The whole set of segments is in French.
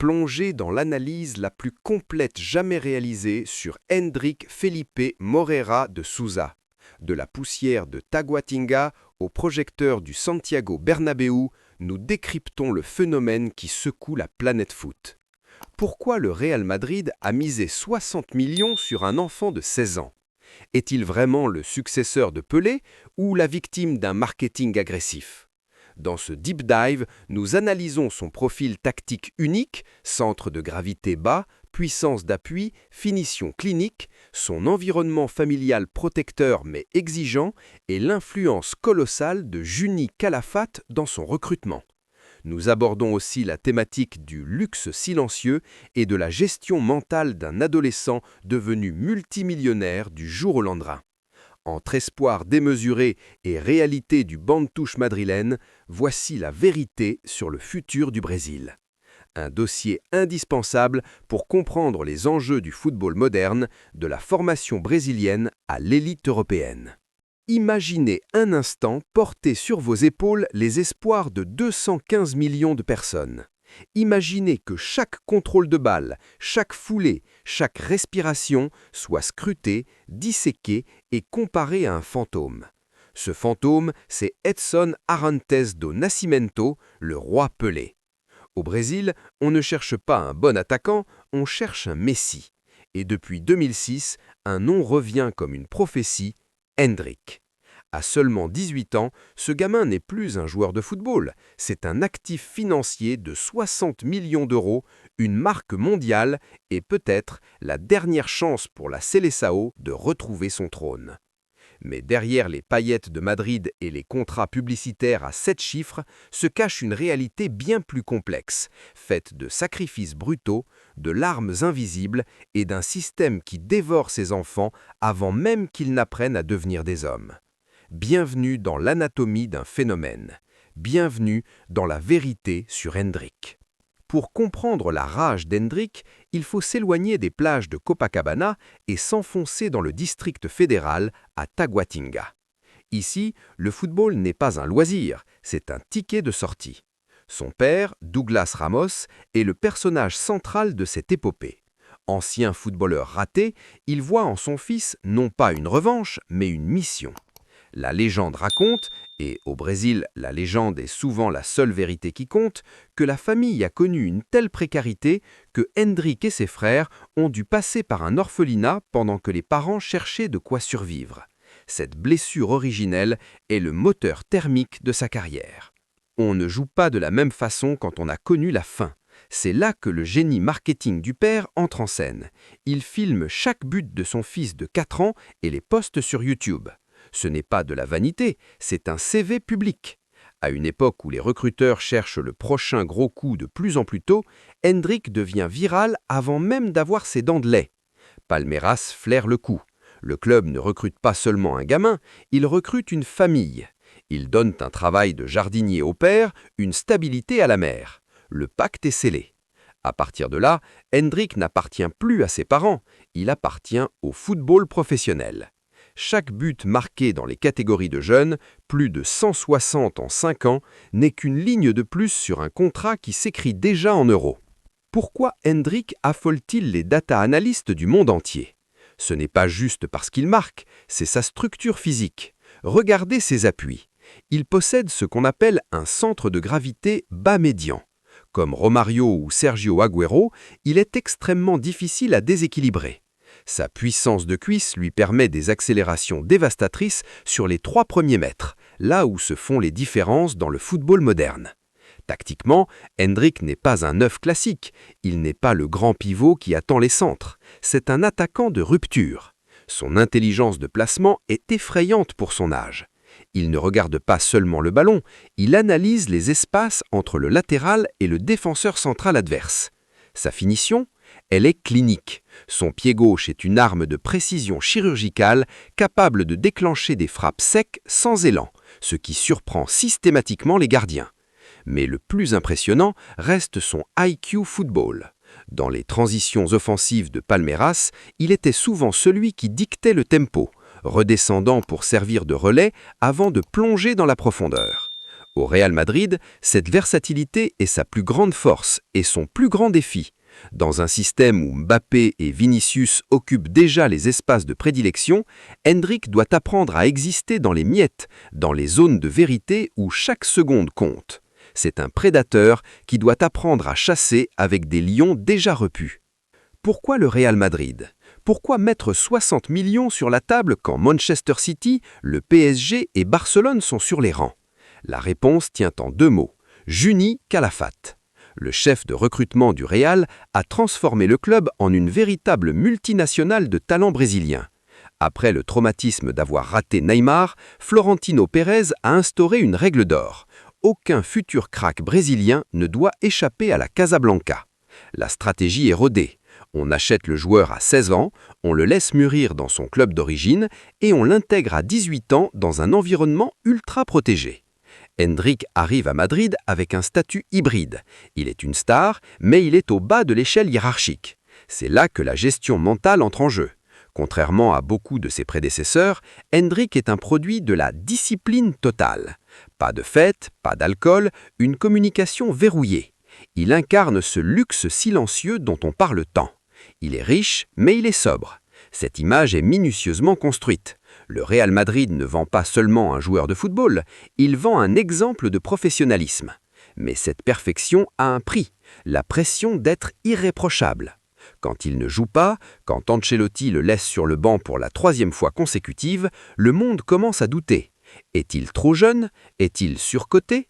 plongez dans l'analyse la plus complète jamais réalisée sur Hendrick Felipe Moreira de Sousa. De la poussière de Taguatinga au projecteur du Santiago Bernabéu, nous décryptons le phénomène qui secoue la planète foot. Pourquoi le Real Madrid a misé 60 millions sur un enfant de 16 ans? Est-il vraiment le successeur de Pelé ou la victime d'un marketing agressif? Dans ce deep dive, nous analysons son profil tactique unique, centre de gravité bas, puissance d'appui, finition clinique, son environnement familial protecteur mais exigeant et l'influence colossale de Juni Calafate dans son recrutement. Nous abordons aussi la thématique du luxe silencieux et de la gestion mentale d'un adolescent devenu multimillionnaire du jour au lendemain. Entre espoir démesuré et réalité du banc de touche madrilène, voici la vérité sur le futur du Brésil. Un dossier indispensable pour comprendre les enjeux du football moderne, de la formation brésilienne à l'élite européenne. Imaginez un instant porter sur vos épaules les espoirs de 215 millions de personnes. Imaginez que chaque contrôle de balle, chaque foulée, chaque respiration soit scruté, disséqué et comparé à un fantôme. Ce fantôme, c'est Edson Arantes do Nascimento, le roi Pelé. Au Brésil, on ne cherche pas un bon attaquant, on cherche un Messi. Et depuis 2006, un nom revient comme une prophétie, Hendrick. À seulement 18 ans, ce gamin n'est plus un joueur de football, c'est un actif financier de 60 millions d'euros, une marque mondiale et peut-être la dernière chance pour la Seleção de retrouver son trône. Mais derrière les paillettes de Madrid et les contrats publicitaires à 7 chiffres se cache une réalité bien plus complexe, faite de sacrifices brutaux, de larmes invisibles et d'un système qui dévore ses enfants avant même qu'ils n'apprennent à devenir des hommes. Bienvenue dans l'anatomie d'un phénomène. Bienvenue dans la vérité sur Hendrick. Pour comprendre la rage d'Hendrick, il faut s'éloigner des plages de Copacabana et s'enfoncer dans le district fédéral à Taguatinga. Ici, le football n'est pas un loisir, c'est un ticket de sortie. Son père, Douglas Ramos, est le personnage central de cette épopée. Ancien footballeur raté, il voit en son fils non pas une revanche, mais une mission. La légende raconte, et au Brésil, la légende est souvent la seule vérité qui compte, que la famille a connu une telle précarité que Hendrick et ses frères ont dû passer par un orphelinat pendant que les parents cherchaient de quoi survivre. Cette blessure originelle est le moteur thermique de sa carrière. On ne joue pas de la même façon quand on a connu la faim. C'est là que le génie marketing du père entre en scène. Il filme chaque but de son fils de 4 ans et les poste sur YouTube. Ce n'est pas de la vanité, c'est un CV public. À une époque où les recruteurs cherchent le prochain gros coup de plus en plus tôt, Hendrick devient viral avant même d'avoir ses dents de lait. Palmeiras flaire le coup. Le club ne recrute pas seulement un gamin, il recrute une famille. Ils donnent un travail de jardinier au père, une stabilité à la mère. Le pacte est scellé. À partir de là, Hendrick n'appartient plus à ses parents, il appartient au football professionnel. Chaque but marqué dans les catégories de jeunes, plus de 160 en 5 ans, n'est qu'une ligne de plus sur un contrat qui s'écrit déjà en euros. Pourquoi Hendrick affole-t-il les data analystes du monde entier? Ce n'est pas juste parce qu'il marque, c'est sa structure physique. Regardez ses appuis. Il possède ce qu'on appelle un centre de gravité bas médian. Comme Romario ou Sergio Agüero, il est extrêmement difficile à déséquilibrer. Sa puissance de cuisse lui permet des accélérations dévastatrices sur les 3 premiers mètres, là où se font les différences dans le football moderne. Tactiquement, Hendrick n'est pas un neuf classique, il n'est pas le grand pivot qui attend les centres, c'est un attaquant de rupture. Son intelligence de placement est effrayante pour son âge. Il ne regarde pas seulement le ballon, il analyse les espaces entre le latéral et le défenseur central adverse. Sa finition ? Elle est clinique. Son pied gauche est une arme de précision chirurgicale capable de déclencher des frappes secs sans élan, ce qui surprend systématiquement les gardiens. Mais le plus impressionnant reste son IQ football. Dans les transitions offensives de Palmeiras, il était souvent celui qui dictait le tempo, redescendant pour servir de relais avant de plonger dans la profondeur. Au Real Madrid, cette versatilité est sa plus grande force et son plus grand défi. Dans un système où Mbappé et Vinicius occupent déjà les espaces de prédilection, Endrick doit apprendre à exister dans les miettes, dans les zones de vérité où chaque seconde compte. C'est un prédateur qui doit apprendre à chasser avec des lions déjà repus. Pourquoi le Real Madrid ? Pourquoi mettre 60 millions sur la table quand Manchester City, le PSG et Barcelone sont sur les rangs ? La réponse tient en 2 mots, Juni Calafat. Le chef de recrutement du Real a transformé le club en une véritable multinationale de talents brésiliens. Après le traumatisme d'avoir raté Neymar, Florentino Pérez a instauré une règle d'or. Aucun futur crack brésilien ne doit échapper à la Casablanca. La stratégie est rodée. On achète le joueur à 16 ans, on le laisse mûrir dans son club d'origine et on l'intègre à 18 ans dans un environnement ultra protégé. Endrick arrive à Madrid avec un statut hybride. Il est une star, mais il est au bas de l'échelle hiérarchique. C'est là que la gestion mentale entre en jeu. Contrairement à beaucoup de ses prédécesseurs, Endrick est un produit de la discipline totale. Pas de fête, pas d'alcool, une communication verrouillée. Il incarne ce luxe silencieux dont on parle tant. Il est riche, mais il est sobre. Cette image est minutieusement construite. Le Real Madrid ne vend pas seulement un joueur de football, il vend un exemple de professionnalisme. Mais cette perfection a un prix, la pression d'être irréprochable. Quand il ne joue pas, quand Ancelotti le laisse sur le banc pour la 3e fois consécutive, le monde commence à douter. Est-il trop jeune? Est-il surcoté?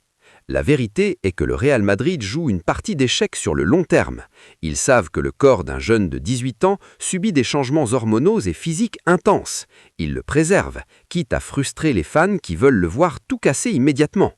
La vérité est que le Real Madrid joue une partie d'échecs sur le long terme. Ils savent que le corps d'un jeune de 18 ans subit des changements hormonaux et physiques intenses. Ils le préservent, quitte à frustrer les fans qui veulent le voir tout casser immédiatement.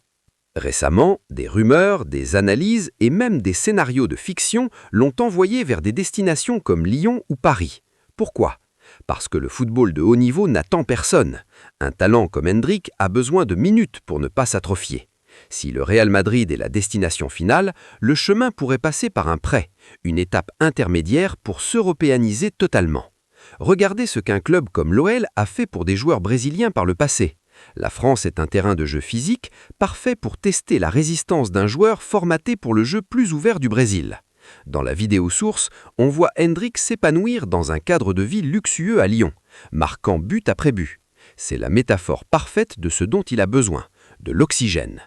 Récemment, des rumeurs, des analyses et même des scénarios de fiction l'ont envoyé vers des destinations comme Lyon ou Paris. Pourquoi ? Parce que le football de haut niveau n'attend personne. Un talent comme Endrick a besoin de minutes pour ne pas s'atrophier. Si le Real Madrid est la destination finale, le chemin pourrait passer par un prêt, une étape intermédiaire pour s'européaniser totalement. Regardez ce qu'un club comme l'OL a fait pour des joueurs brésiliens par le passé. La France est un terrain de jeu physique, parfait pour tester la résistance d'un joueur formaté pour le jeu plus ouvert du Brésil. Dans la vidéo source, on voit Endrick s'épanouir dans un cadre de vie luxueux à Lyon, marquant but après but. C'est la métaphore parfaite de ce dont il a besoin, de l'oxygène.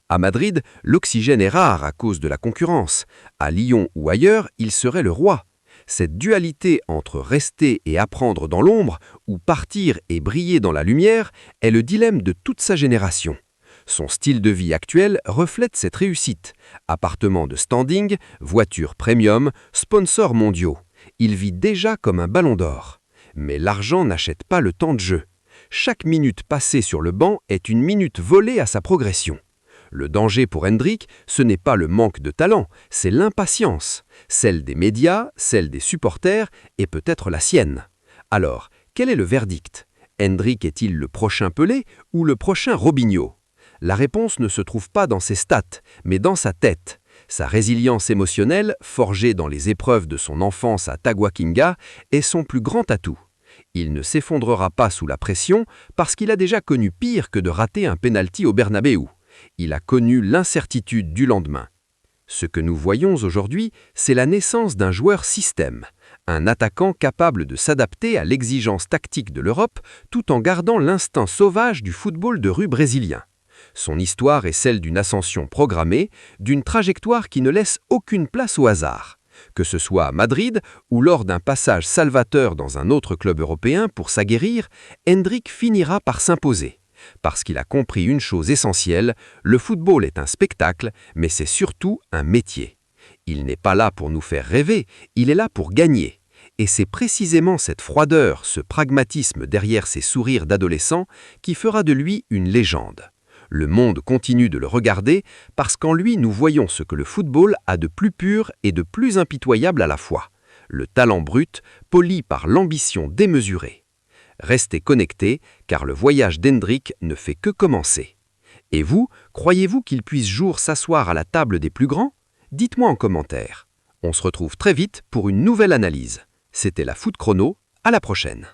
À Madrid, l'oxygène est rare à cause de la concurrence. À Lyon ou ailleurs, il serait le roi. Cette dualité entre rester et apprendre dans l'ombre ou partir et briller dans la lumière est le dilemme de toute sa génération. Son style de vie actuel reflète cette réussite. Appartements de standing, voitures premium, sponsors mondiaux. Il vit déjà comme un ballon d'or. Mais l'argent n'achète pas le temps de jeu. Chaque minute passée sur le banc est une minute volée à sa progression. Le danger pour Endrick, ce n'est pas le manque de talent, c'est l'impatience, celle des médias, celle des supporters et peut-être la sienne. Alors, quel est le verdict? Endrick est-il le prochain Pelé ou le prochain Robinho? La réponse ne se trouve pas dans ses stats, mais dans sa tête. Sa résilience émotionnelle, forgée dans les épreuves de son enfance à Taguatinga, est son plus grand atout. Il ne s'effondrera pas sous la pression parce qu'il a déjà connu pire que de rater un penalty au Bernabéu. Il a connu l'incertitude du lendemain. Ce que nous voyons aujourd'hui, c'est la naissance d'un joueur système, un attaquant capable de s'adapter à l'exigence tactique de l'Europe tout en gardant l'instinct sauvage du football de rue brésilien. Son histoire est celle d'une ascension programmée, d'une trajectoire qui ne laisse aucune place au hasard. Que ce soit à Madrid ou lors d'un passage salvateur dans un autre club européen pour s'aguerrir, Endrick finira par s'imposer. Parce qu'il a compris une chose essentielle, le football est un spectacle, mais c'est surtout un métier. Il n'est pas là pour nous faire rêver, il est là pour gagner. Et c'est précisément cette froideur, ce pragmatisme derrière ses sourires d'adolescent qui fera de lui une légende. Le monde continue de le regarder parce qu'en lui nous voyons ce que le football a de plus pur et de plus impitoyable à la fois. Le talent brut, poli par l'ambition démesurée. Restez connectés, car le voyage d'Endrick ne fait que commencer. Et vous, croyez-vous qu'il puisse jour s'asseoir à la table des plus grands? Dites-moi en commentaire. On se retrouve très vite pour une nouvelle analyse. C'était la Foot Chrono, à la prochaine.